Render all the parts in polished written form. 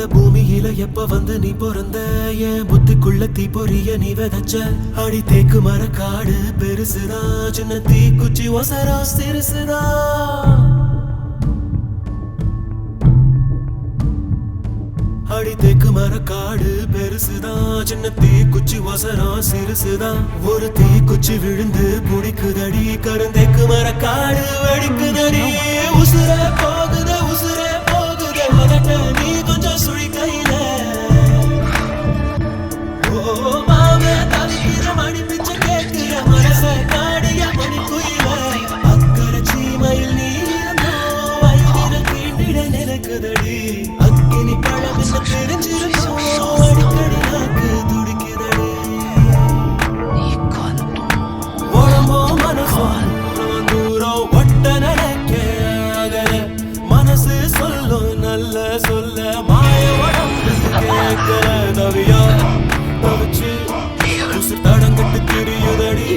இந்த பூமியில எப்ப வந்து நீ பிறந்த என் புத்திக்குள்ள தீ பொரிய நீ விதைச்ச அடி தேக்கு மர காடு பெருசுதா சின்ன தீ குச்சி ஒசரா சிறுசுதா அடி தேக்கு மர காடு பெருசுதா சின்ன தீ குச்சி ஒசரம் சிறுசுதா ஒரு தீ குச்சி விழுந்து புடிக்குதடி கருந்தேக்கு மர காடு வெடிக்குதடி உசுர போகுத உசுரே போகுத உதட்ட நீ கொஞ்சம் சுழி கையில ஓ மாமே தவிக்கிற மணி பிச்சை கேட்கிற மனச காடிய மணி குயில அக்கறை சீமையில் நீ இருந்தோ வயிறில தீண்டிட நினைக்குதடி அக்கினி பழம் என்ன தெரிஞ்சிருந்தோ அடிக்கடி நாக்கு துடிக்குதடி உடம்போ மனசோ தூரம் ஒட்ட நினைக்க மனசு சொல்லும் நல்ல சொல்ல மாய உடம்பு கேட்கிற தவியா தவிச்சு உசுர் தடங்கட்டு தெரியுதடி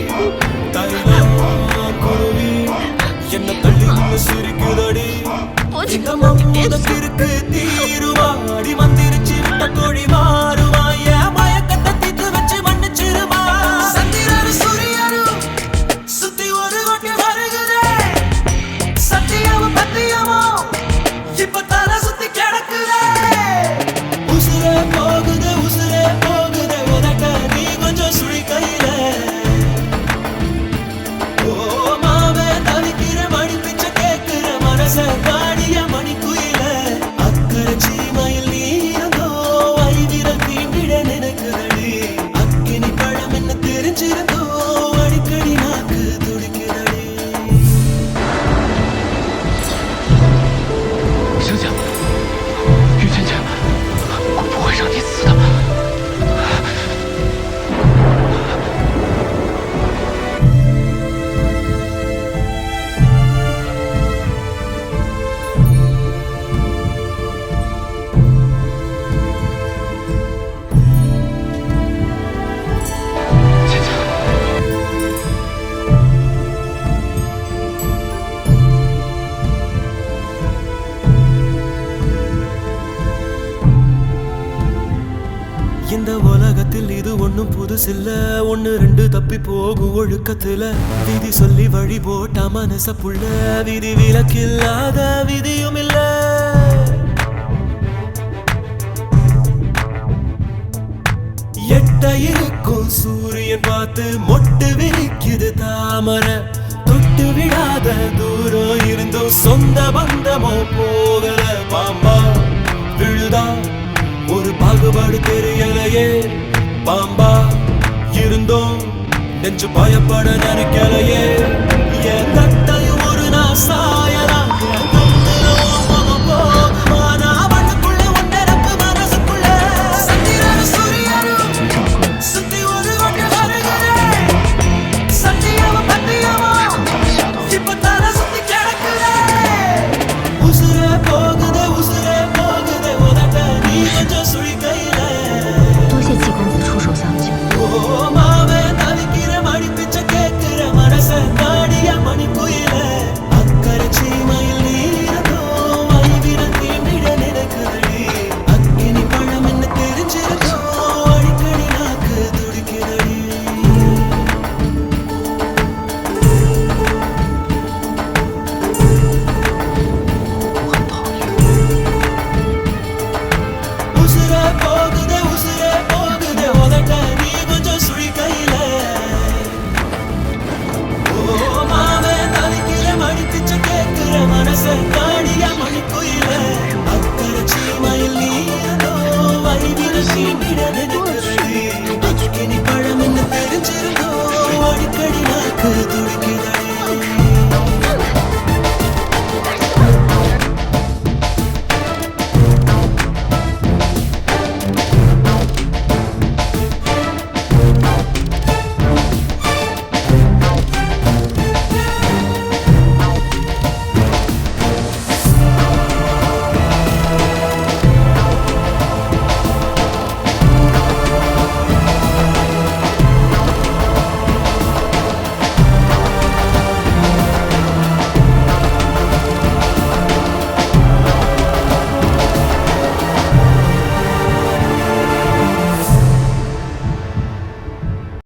தைலம் குருவி என்ன தள்ளி நின்று சிரிக்குதடி இருக்கு தீருவா அடி மந்திரிச்சு விட்ட கோழி மாறுவா என் மயக்கத்தை தீத்து வச்சு மன்னிச்சிருமா சந்திரனு சூரியனும் சுத்தி ஒரு கொட்டி வருகுதே சத்தியமும் பத்தியமும் இப்ப தலை சுத்தி கிடக்குதே உசுரே போகுதே உதட்ட நீ கொஞ்சம் சுழி கையில ஓ மாவே தவிக்கிற மணி பிச்சை கேட்கிற மனச காடிய மணி குயில அக்கறை சீமையில் நீ இருந்தோ வைவிரல் தீண்டிட நினைக்குதடி அக்கினி பழம் என்ன தெரிஞ்சிருந்தோ அடிக்கடி நாக்கு துடிக்குதடி 星星，玉芊芊，我不会让你死的。芊芊， இந்த உலகத்தில் இது ஒண்ணும் புதுசில்ல ஒண்ணு ரெண்டு தப்பி போகும் ஒழுக்கத்துல விதி சொல்லி வழி போட்ட மனச புள்ள விதி விலக்கில்லாத விதியும் இல்ல எட்ட இருக்கும் சூரியன் பார்த்து மொட்டு விரிக்குது தாமரை தொட்டு விடாத தூரம் இருந்தும் சொந்த பந்தமோ போகல பாம்பா விழுதா ஒரு பாகுபாடு தெரியலையே பாம்பா இருந்தோம் நெஞ்சு பயப்பட நினைக்கலையே என் தட்டையும் ஒரு நான் சாயலாம் மனச